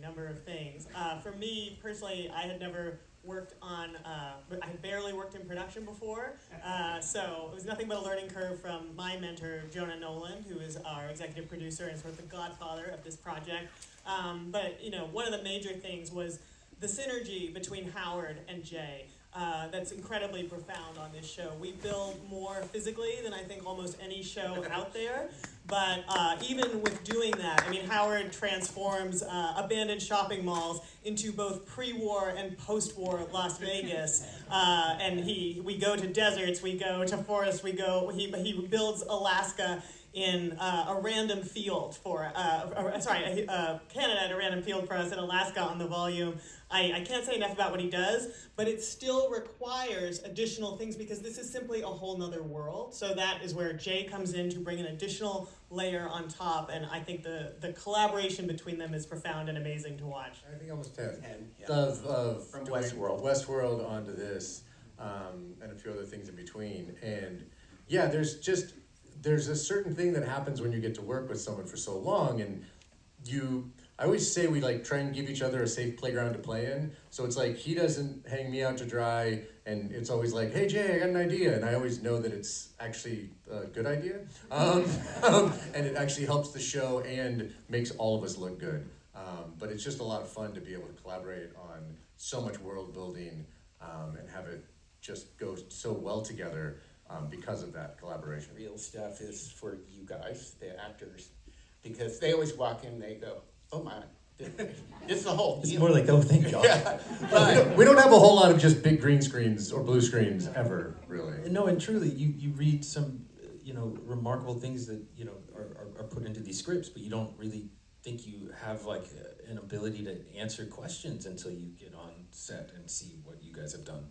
number of things. For me, personally, I had never worked on, I had barely worked in production before, so it was nothing but a learning curve from my mentor, Jonah Nolan, who is our executive producer and sort of the godfather of this project. But, one of the major things was the synergy between Howard and Jay. That's incredibly profound on this show. We build more physically than I think almost any show out there, but even with doing that, Howard transforms abandoned shopping malls into both pre-war and post-war Las Vegas, and we go to deserts, we go to forests, he builds Alaska in a random field Canada at a random field for us in Alaska on the volume. I can't say enough about what he does, but it still requires additional things because this is simply a whole nother world. So that is where Jay comes in to bring an additional layer on top, and I think the collaboration between them is profound and amazing to watch. I think almost 10. From Westworld. Westworld onto this, and a few other things in between. And yeah, there's a certain thing that happens when you get to work with someone for so long, and I always say we try and give each other a safe playground to play in. So it's he doesn't hang me out to dry, and it's always hey Jay, I got an idea, and I always know that it's actually a good idea, and it actually helps the show and makes all of us look good. But it's just a lot of fun to be able to collaborate on so much world building and have it just go so well together because of that collaboration. Real stuff is for you guys, the actors, because they always walk in, they go, "Oh my, it's the whole deal." It's more like, "Oh, thank God." Yeah, But we don't have a whole lot of just big green screens or blue screens ever, really. No, and truly, you read some, remarkable things that, are put into these scripts, but you don't really think you have an ability to answer questions until you get on set and see what you guys have done,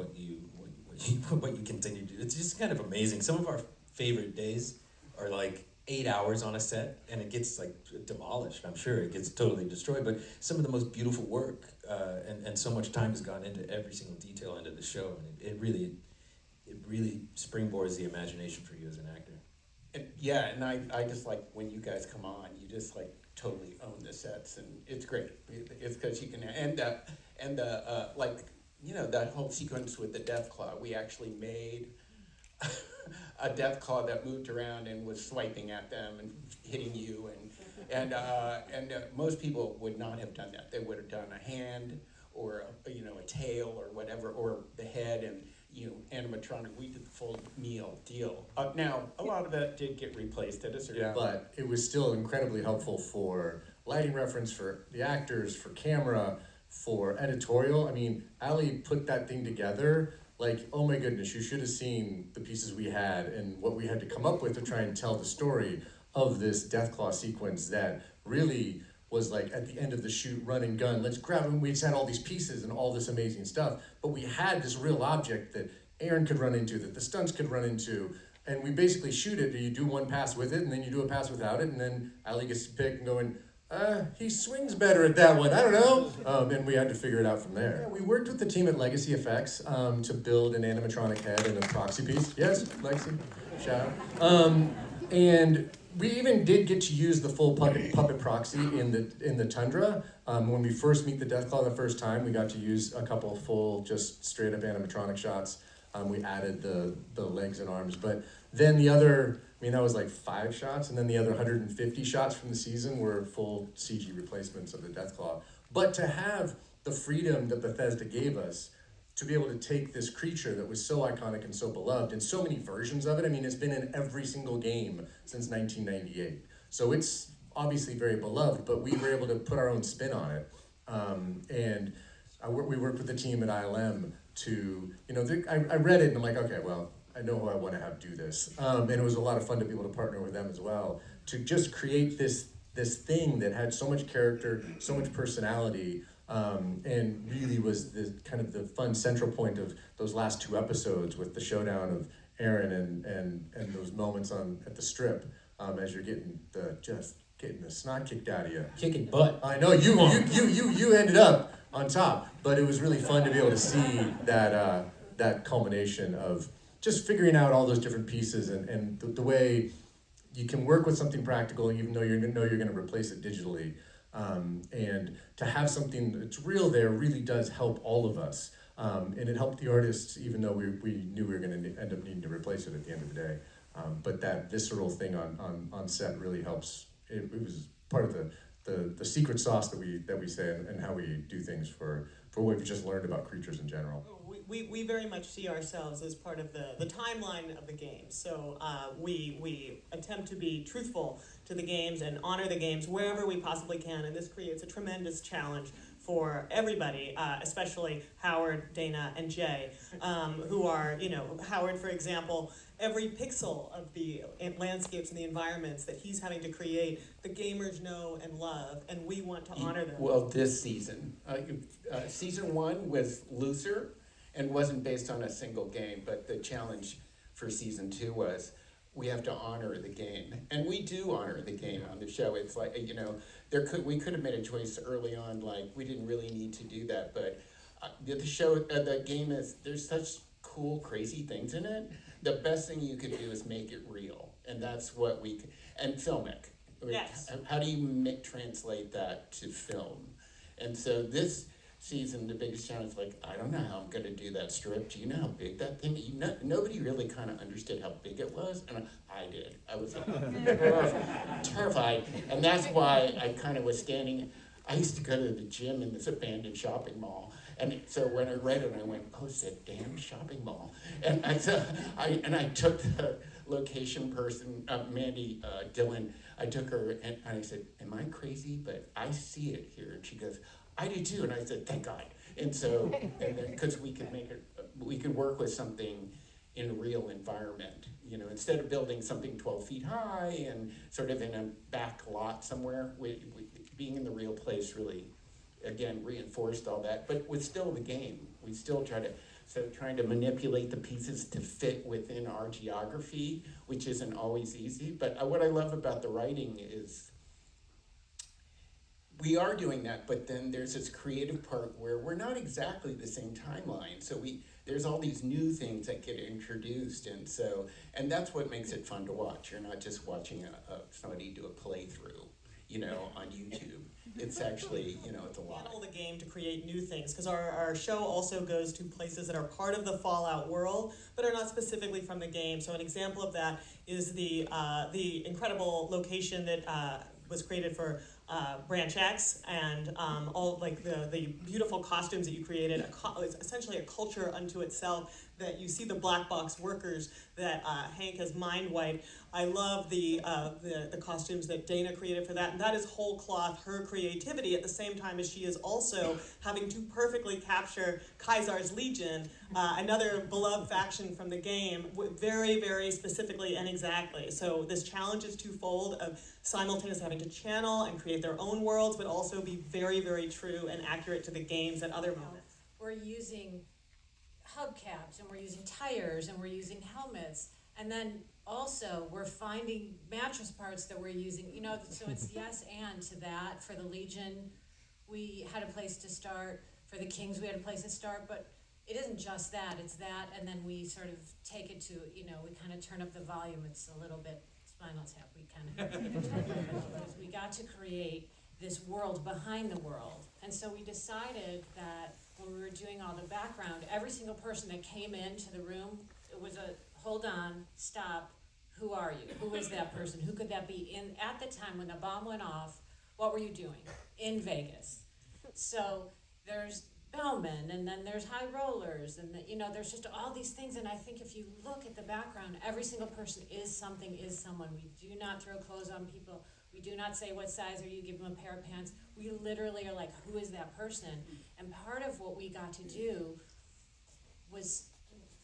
what you continue to do. It's just kind of amazing. Some of our favorite days are 8 hours on a set, and it gets demolished. I'm sure it gets totally destroyed, but some of the most beautiful work and so much time has gone into every single detail into the show, and it really springboards the imagination for you as an actor. and I just when you guys come on, you just totally own the sets, and it's great. It's because you can, and that whole sequence with the death claw, we actually made a death claw that moved around and was swiping at them and hitting you, and most people would not have done that. They would have done a hand or a tail or whatever, or the head, and animatronic. We did the full deal. Now a lot of it did get replaced at a certain point. But it was still incredibly helpful for lighting reference, for the actors, for camera, for editorial. Ali put that thing together. Oh my goodness, you should have seen the pieces we had and what we had to come up with to try and tell the story of this Deathclaw sequence that really was at the end of the shoot, run and gun, let's grab them. We just had all these pieces and all this amazing stuff, but we had this real object that Aaron could run into, that the stunts could run into, and we basically shoot it. You do one pass with it, and then you do a pass without it, and then Ali gets to pick and going, he swings better at that one, I don't know. And we had to figure it out from there. Yeah, we worked with the team at Legacy Effects to build an animatronic head and a proxy piece. Yes, Legacy, shout out. And we even did get to use the full puppet proxy in the Tundra. When we first meet the Deathclaw the first time, we got to use a couple of full, just straight up animatronic shots. We added the legs and arms, but then the other, that was 5 shots, and then the other 150 shots from the season were full CG replacements of the Deathclaw. But to have the freedom that Bethesda gave us to be able to take this creature that was so iconic and so beloved, and so many versions of it. It's been in every single game since 1998. So it's obviously very beloved, but we were able to put our own spin on it. And we worked with the team at ILM to, I read it and I'm okay, well, I know who I want to have do this. And it was a lot of fun to be able to partner with them as well, to just create this thing that had so much character, so much personality, and really was the kind of the fun central point of those last 2 episodes with the showdown of Aaron and those moments at the strip as you're getting the snot kicked out of you. Kicking butt. I know you ended up on top, but it was really fun to be able to see that culmination of just figuring out all those different pieces and the way you can work with something practical even though you know you're going to replace it digitally. And to have something that's real there really does help all of us. And it helped the artists, even though we knew we were going to end up needing to replace it at the end of the day. But that visceral thing on set really helps. It was part of the secret sauce that we say and how we do things for what we've just learned about creatures in general. We very much see ourselves as part of the timeline of the games. So we attempt to be truthful to the games and honor the games wherever we possibly can, and this creates a tremendous challenge for everybody, especially Howard, Dayna, and Jay, who are, Howard, for example, every pixel of the landscapes and the environments that he's having to create, the gamers know and love, and we want to honor them. Well, this season, season 1 was looser and wasn't based on a single game, but the challenge for season 2 was we have to honor the game, and we do honor the game on the show. It's like, we could have made a choice early on, like we didn't really need to do that, but the game is, there's such cool, crazy things in it. The best thing you could do is make it real, and that's what and film it. Yes. How do you translate that to film? And so this season, the biggest challenge is I don't know how I'm going to do that strip. Do you know how big that thing is? Nobody really kind of understood how big it was, and I did. I was terrified, and that's why I kind of was standing. I used to go to the gym in this abandoned shopping mall, and so when I read it, I went, "Oh, it's a damn shopping mall." And I took the location person, Mandy Dillon. I took her and I said, "Am I crazy? But I see it here." And she goes, "I do too." And I said, "Thank God." And so, because we could work with something in a real environment, instead of building something 12 feet high and sort of in a back lot somewhere, being in the real place really, again, reinforced all that, but with still the game. We still trying to manipulate the pieces to fit within our geography, which isn't always easy. But what I love about the writing is we are doing that, but then there's this creative part where we're not exactly the same timeline. So there's all these new things that get introduced, and that's what makes it fun to watch. You're not just watching somebody do a playthrough, on YouTube. It's actually, it's a lot. Channel the game to create new things, because our show also goes to places that are part of the Fallout world, but are not specifically from the game. So an example of that is the incredible location that was created for Branch X, and all the beautiful costumes that you created. It's essentially a culture unto itself, that you see the black box workers that Hank has mind wiped. I love the costumes that Dayna created for that, and that is whole cloth, her creativity, at the same time as she is also having to perfectly capture Kaisar's Legion, another beloved faction from the game, very, very specifically and exactly. So this challenge is twofold, of simultaneously having to channel and create their own worlds, but also be very, very true and accurate to the games at other moments. We're using hubcaps, and we're using tires, and we're using helmets, and then also we're finding mattress parts that we're using, so it's yes and to that. For the Legion, we had a place to start. For the Kings, we had a place to start, but it isn't just that, it's that, and then we sort of take it to, we kind of turn up the volume. It's a little bit Spinal Tap, we kind of we got to create this world behind the world. And so we decided that when we were doing all the background, every single person that came into the room, it was a hold on, stop, who are you? Who is that person? Who could that be? At the time when the bomb went off, what were you doing in Vegas? So there's bellmen, and then there's high rollers, and there's just all these things. And I think if you look at the background, every single person is something, is someone. We do not throw clothes on people. We do not say, what size are you? Give them a pair of pants. We literally are like, who is that person? And part of what we got to do was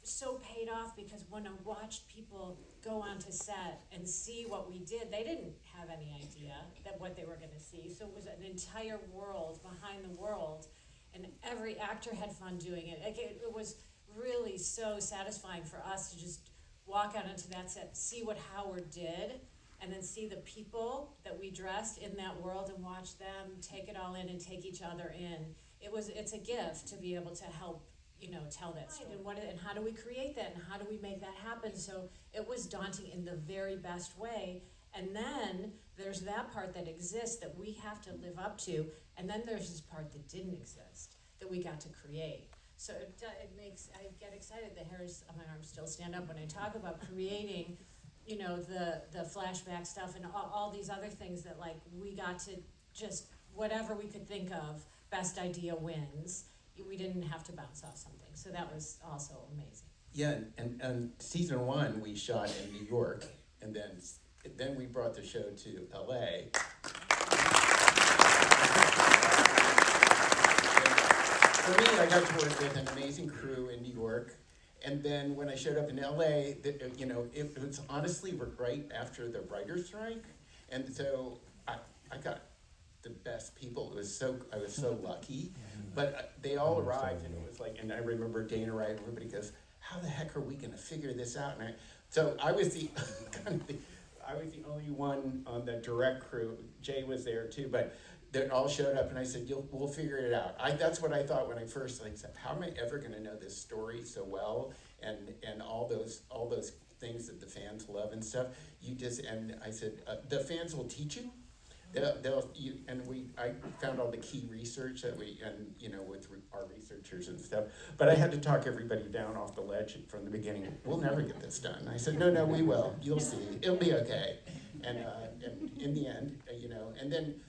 so paid off, because when I watched people go onto set and see what we did, they didn't have any idea that what they were going to see. So it was an entire world behind the world, and every actor had fun doing it. It was really so satisfying for us to just walk out into that set, see what Howard did, and then see the people that we dressed in that world and watch them take it all in and take each other in. It's a gift to be able to help, tell that story. And how do we create that, and how do we make that happen? So it was daunting in the very best way. And then there's that part that exists that we have to live up to, and then there's this part that didn't exist, that we got to create. So it makes, I get excited, the hairs on my arms still stand up when I talk about creating, you know, the flashback stuff and all these other things that, like, we got to just, whatever we could think of, best idea wins. We didn't have to bounce off something, so that was also amazing. Yeah, and season 1 we shot in New York, and then we brought the show to LA. For me, I got to work with an amazing crew in New York, and then when I showed up in LA, you know, it was honestly right after the writer's strike, and so I got the best people. I was so lucky, but they all arrived, and it was like, and I remember Dayna writing, everybody goes, how the heck are we gonna figure this out? And so I was the I was the only one on the direct crew. Jay was there too, but they all showed up, and I said, we'll figure it out. That's what I thought when I first said, how am I ever gonna know this story so well, and all those things that the fans love and stuff. And I said, the fans will teach you. I found all the key research that with our researchers and stuff, but I had to talk everybody down off the ledge from the beginning. We'll never get this done. I said, no, we will. You'll see. It'll be okay. And in the end, and then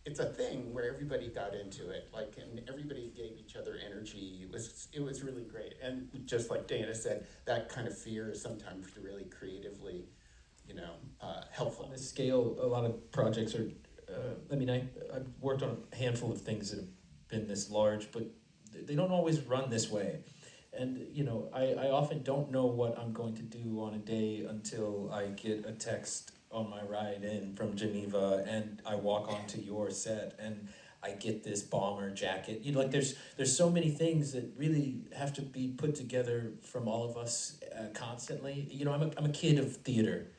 it's a thing where everybody got into it, and everybody gave each other energy. It was really great. And just like Dayna said, that kind of fear is sometimes really creatively helpful. On this scale, a lot of projects are, I've worked on a handful of things that have been this large, but they don't always run this way. And, I often don't know what I'm going to do on a day until I get a text on my ride in from Geneva and I walk onto your set and I get this bomber jacket. There's so many things that really have to be put together from all of us constantly. I'm a kid of theater.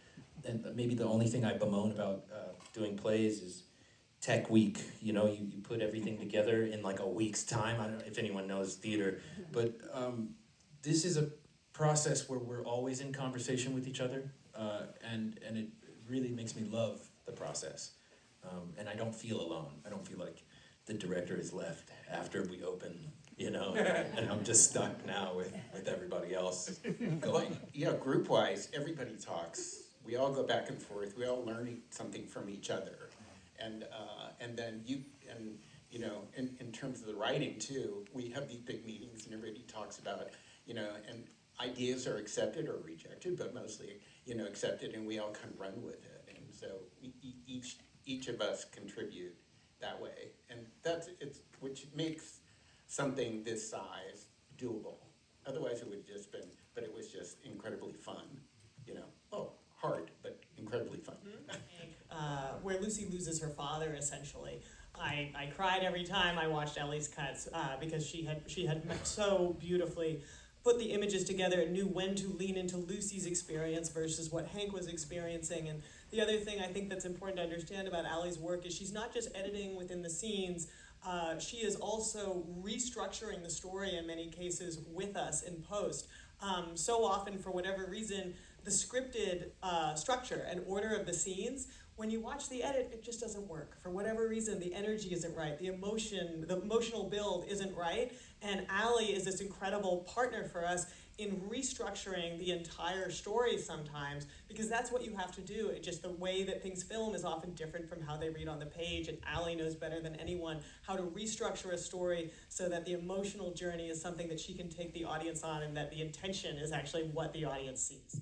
And maybe the only thing I bemoan about doing plays is tech week. You put everything together in like a week's time. I don't know if anyone knows theater, but this is a process where we're always in conversation with each other, and it really makes me love the process. And I don't feel alone. I don't feel like the director is left after we open, and I'm just stuck now with everybody else going. Group-wise, everybody talks. We all go back and forth. We all learn something from each other, and then in terms of the writing too, we have these big meetings and everybody talks about and ideas are accepted or rejected, but mostly accepted, and we all kind of run with it, and so each of us contribute that way, and which makes something this size doable. Otherwise, it would have just been, but it was just incredibly fun, hard, but incredibly fun. Where Lucy loses her father, essentially. I cried every time I watched Ellie's cuts because she had so beautifully put the images together and knew when to lean into Lucy's experience versus what Hank was experiencing. And the other thing I think that's important to understand about Allie's work is she's not just editing within the scenes, she is also restructuring the story in many cases with us in post. So often, for whatever reason, the scripted structure and order of the scenes, when you watch the edit, it just doesn't work. For whatever reason, the energy isn't right, the emotional build isn't right, and Allie is this incredible partner for us in restructuring the entire story sometimes, because that's what you have to do. It just, the way that things film is often different from how they read on the page, and Allie knows better than anyone how to restructure a story so that the emotional journey is something that she can take the audience on, and that the intention is actually what the audience sees.